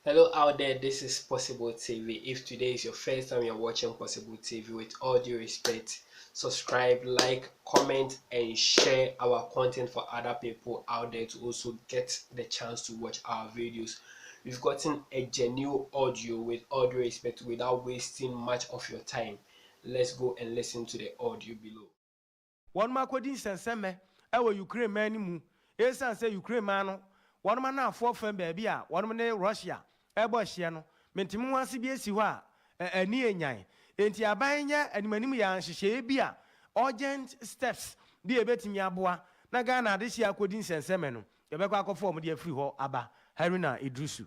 Hello out there, this is Possible TV. If today is your first time you're watching Possible TV, with all due respect, subscribe, like, comment, and share our content for other people out there to also get the chance to watch our videos. We've gotten a genuine audio with all due respect without wasting much of your time. Let's go and listen to the audio below. One ma kwadi nsenseme ewo Ukraine man mu esan say Ukraine man no one ma na afọ fam baabi a one ma ne Russia ebo hye no mentimi ho ase bi esi hɔ a ani enyan enti aban nya animanim ya nhyehyɛ bi a urgent steps bi ebetimi aboa na Ghana de hye akwadi nsenseme no yebekɔ akɔfo mo de afiri hɔ aba Haruna Iddrisu.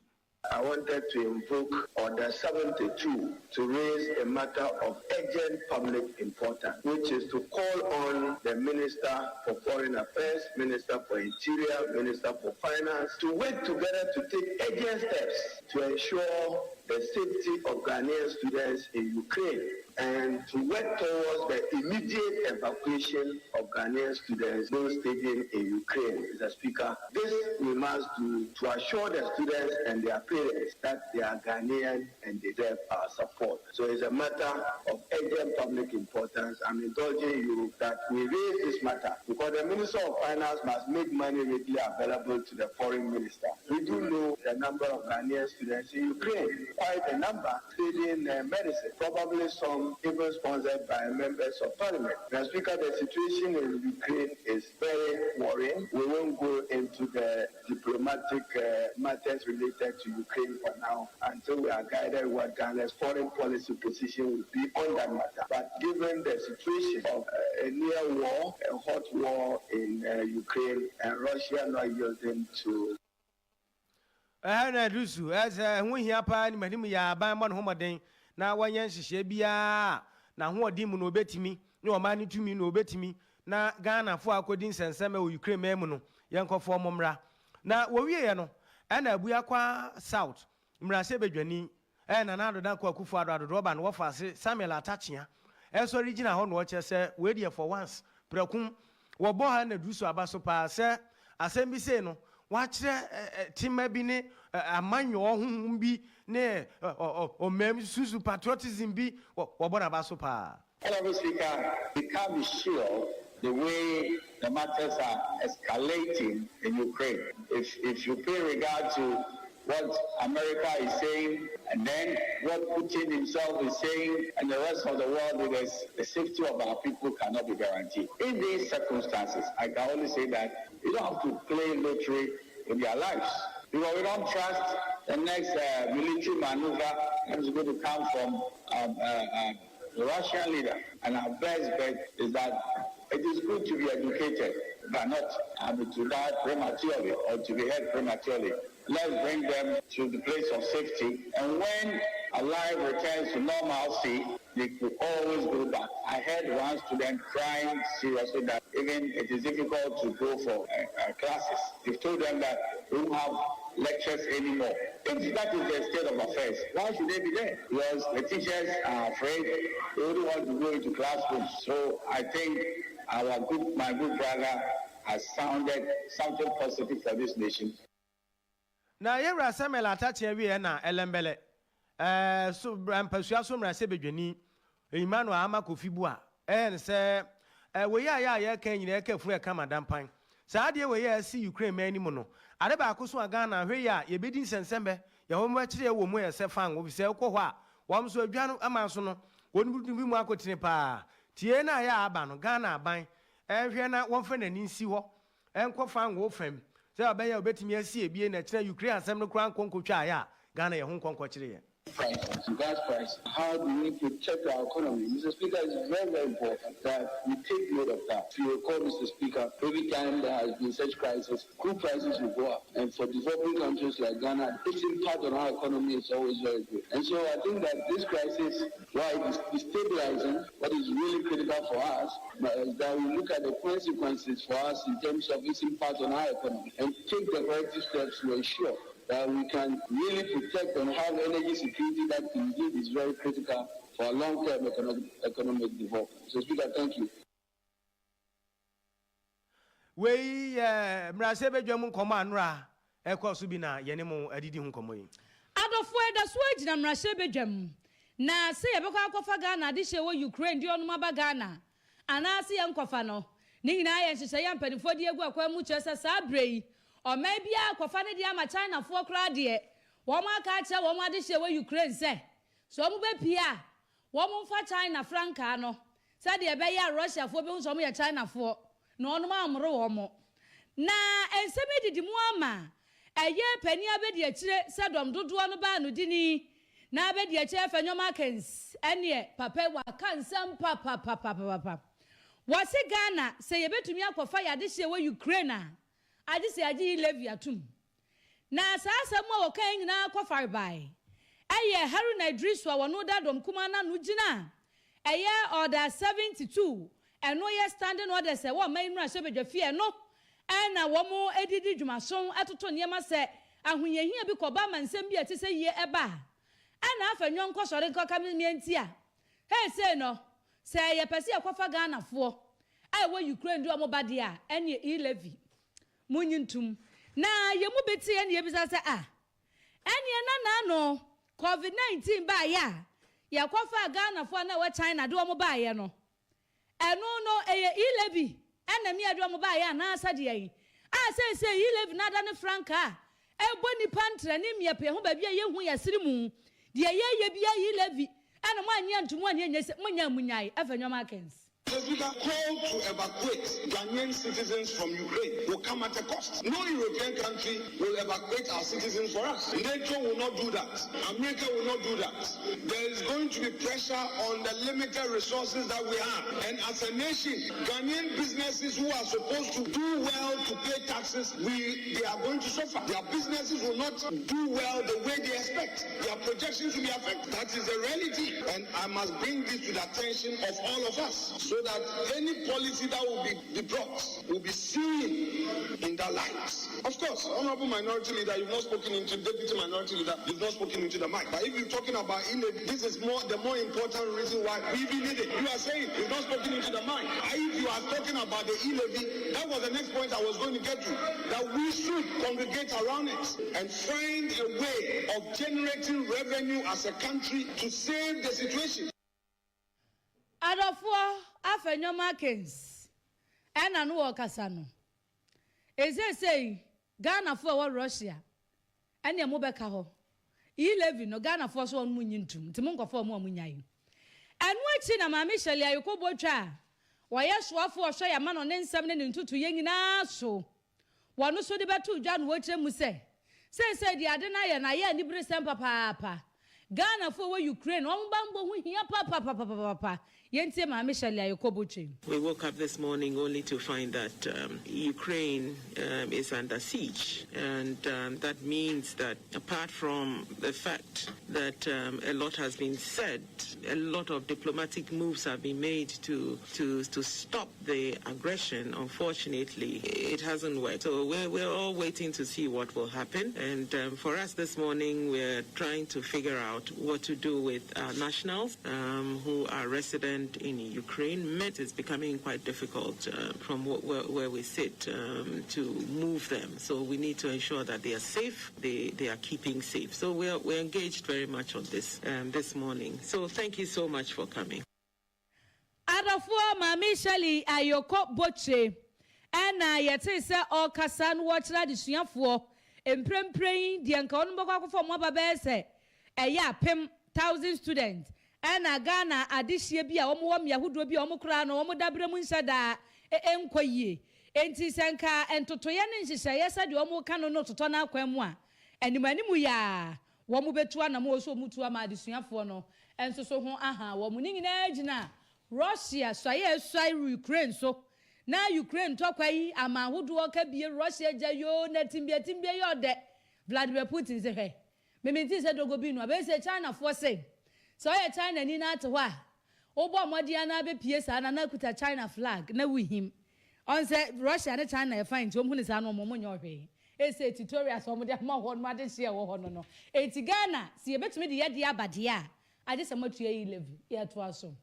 I wanted to invoke Order 72 to raise a matter of urgent public importance, which is to call on the Minister for Foreign Affairs, Minister for Interior, Minister for Finance to work together to take urgent steps to ensure the safety of Ghanaian students in Ukraine and to work towards the immediate evacuation of Ghanaian students those staying in Ukraine. Mr. Speaker, this we must do to assure the students and their parents that they are Ghanaian and deserve our support. So it's a matter of urgent public importance. I'm indulging you that we raise this matter because the Minister of Finance must make money readily available to the Foreign Minister. We do know the number of Ghanaian students in Ukraine, quite a number studying medicine, probably some even sponsored by members of parliament. Mr. Speaker, the situation in Ukraine is very worrying. We won't go into the diplomatic matters related to Ukraine for now until we are guided what Ghana's foreign policy position will be on that matter. But given the situation of a near war, a hot war in Ukraine, and Russia not yielding to Na Iddrisu as ho hia pa ni manim ya ban mo no homoden na wanya nhyehyɛ bia na ho odi mu no obetimi ne o ma ne tumi no obetimi na Ghana fo akodi nsensem e Ukraine memu no yenkofo momra na wowie ye no na abua kwa south mrase bedwani na na adodan kwa kufu adodo ba no wofa ase Samuel Atachia so original ho no wo kyese we dey for once prakum wo bo ha na Iddrisu abaso pa se asem bi sei no wachire timma bi ne amanyo ohun bi ne o mem susu patriotism bi wo bona ba so pa. Honorable Speaker, we can't be sure the way the matters are escalating in Ukraine. If you pay regard to what America is saying, and then what Putin himself is saying, and the rest of the world, the safety of our people cannot be guaranteed. In these circumstances, I can only say that you don't have to play lottery with their lives. Because we don't trust the next military maneuver that is going to come from the Russian leader. And our best bet is that it is good to be educated, but not to die prematurely or to be hurt prematurely. Let's bring them to the place of safety. And when our life returns to normalcy, they could always go back. I heard one student crying seriously that even it is difficult to go for classes. They've told them that we won't have lectures anymore. If that is the state of affairs, why should they be there? Because the teachers are afraid. They don't want to go into classrooms. So I think my good brother has sounded something positive for this nation. Na yewra Samuel Atachia wi na elembele so mpasua so mrase bedwani Emmanuel Amakofibu a se we ya kan nyina ka furu ka madampan saa de we ya si Ukraine mani mu no ade ba ko so Ghana hwe ya ye bedi nsensembe ye ho mwa kire wo mu ye se fan obi se ko ho a wam so adwa no ama so no woni bi mu akotene pa tie na ya aba no Ghana aban hwe na won fa nani nsi ho enko fan wo fam se abaya obetimi asi ebie na kire Ukraine asem no kran konkotwa ya Ghana ye ho konko kire ye gas price. How do we protect our economy? Mr. Speaker, it's very, very important that we take note of that. If you recall, Mr. Speaker, every time there has been such crisis, crude prices will go up. And for developing countries like Ghana, its impact on our economy is always very good. And so I think that this crisis, while it is destabilizing, what is really critical for us is that we look at the consequences for us in terms of its impact on our economy and take the corrective steps to ensure that we can really protect and have energy security that indeed is very critical for long-term economic development. So, Speaker, thank you. Mrase bedwam nkomo anura ekoso bi na yene mu adidi hu nkomo yi. adofo da so agina mrahye bedwam na se yebekwa akwafa Ghana de hye Ukraine di onuma ba Ghana ana se yankwafa no ni nyina ye hyehyɛ ya mpanifo de egu akwa mu kyerɛ sa brei o ma bia akwafa ne de ama China fo kra de wo ma aka akyɛ wo ma de hye Ukraine se so mo be pia wo mo fa China franca no se de be ya Russia fo be hu so mo ya China fo na onuma amro wo mo na ensemi didi mu ama eye pani abedi akire se dom dodo no ba no dini na abedi akire fanyoma kens ene papa wa kansam papa wasi Ghana se yebetumi akwafa ya de hye Ukraine ade se agi levi atum na saasa mo wokan nyina akwafa bai eye Haruna Iddrisu wono dadom kuma na no gina eye order 72 eno ye standing order se wo man nura sebedwa fie no na wo mo edidi dwumason atoto niema se ahoyehia bi koba mansem bi ate se yie eba na afanyon kosore nkoka mienti a he say no se ye pese akwafa Ghana fo ai wo Ukraine do mo bade a ene levi munyintum na ye mu beti ene ye bisa se ene na no COVID-19 ba ya ya kwafa Ghana fo na wo China do mo ba ye no eno no eye levi ena mi ado mo ba ya na asade yin say levi na da ne franca boni pantre ne mi ape ho ba bia ye hu ya sirimu de ye bia levi ena mo anya ntumu anya nyese munya munyai afanyoma akens. The speaker called to evacuate Ghanaian citizens from Ukraine will come at a cost. No European country will evacuate our citizens for us. NATO will not do that. America will not do that. There is going to be pressure on the limited resources that we have. And as a nation, Ghanaian businesses who are supposed to do well to pay taxes, they are going to suffer. Their businesses will not do well the way they expect. Their projections will be affected. That is the reality. And I must bring this to the attention of all of us, so that any policy that will be brought will be seen in that light. Of course, Honorable Minority Leader, you've not spoken into Deputy Minority Leader, you've not spoken into the mic. But if you're talking about this is the more important reason why we even need it. You are saying you've not spoken into the mic. If you are talking about the e-levy, that was the next point I was going to get to. That we should congregate around it and find a way of generating revenue as a country to save the situation. Adofo afanyoma kens ena no okasa no ezesei Ghana fo wa Russia ene mo beka ho levi no Ghana fo so no munyintum ntimo nkofo mo amunyai enu achi na ma Michelle ayokobotwa wa yesoafo ohwe ya ma no ne nsam ne ntutu yenyina so wono so de betu dwa no wokire mu se di ade na ye ni bere sem papa Ghana for Ukraine ombambo hu hia papa yentie ma Michelle ayokobotwe. We woke up this morning only to find that Ukraine is under siege, and that means that apart from the fact that a lot has been said, a lot of diplomatic moves have been made to stop the aggression. Unfortunately, it hasn't worked. So we're all waiting to see what will happen, and for us this morning we're trying to figure out what to do with our nationals who are resident in Ukraine. It's becoming quite difficult from where we sit to move them. So we need to ensure that they are safe, they are keeping safe. So we're engaged very much on this this morning. So thank you so much for coming. Adofo ma Michelle ayokobotwe ena yete se okasa no wochira de suafo empremprem de nka onum bokwa akofo mo baba se eya 1000 students ena Ghana adihye bi a wo mo miahodo bi a wo kra no wo dabre mu nsada enkoyie enti senka entotoye ne nhyehyeye se de wo ka no toto na akwan mu a animanimu ya wo mo betu ana mo so mutu ama adesuafo no enso so ho aha wo mo nyina agina Russia swai Ukraine so na Ukraine tokwai ama hodo ka bie Russia jayo na timbia yo de Vladimir Putin se he mementi se dogo bi no be se China fo se so ye China ni na to wa obo amode na be pie sa na kuta China flag na we him on se Russia and China e fine to mo ni sa no mo nyo hwe e se tutorial so mo de ma ho no ade se wo ho no e ti Ghana si e betumi de ye de abade a ade se matua yi level ye to aso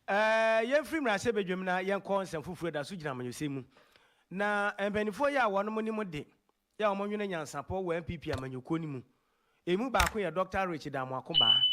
ye free mra se bedwem na ye konsem fufure da so gina manyosemu na empanifo ya wono mo ni mo de ya omonwene nyansapo wa MPP amanyoko ni mu emu baako yɛ Dr. Rich Damuako baa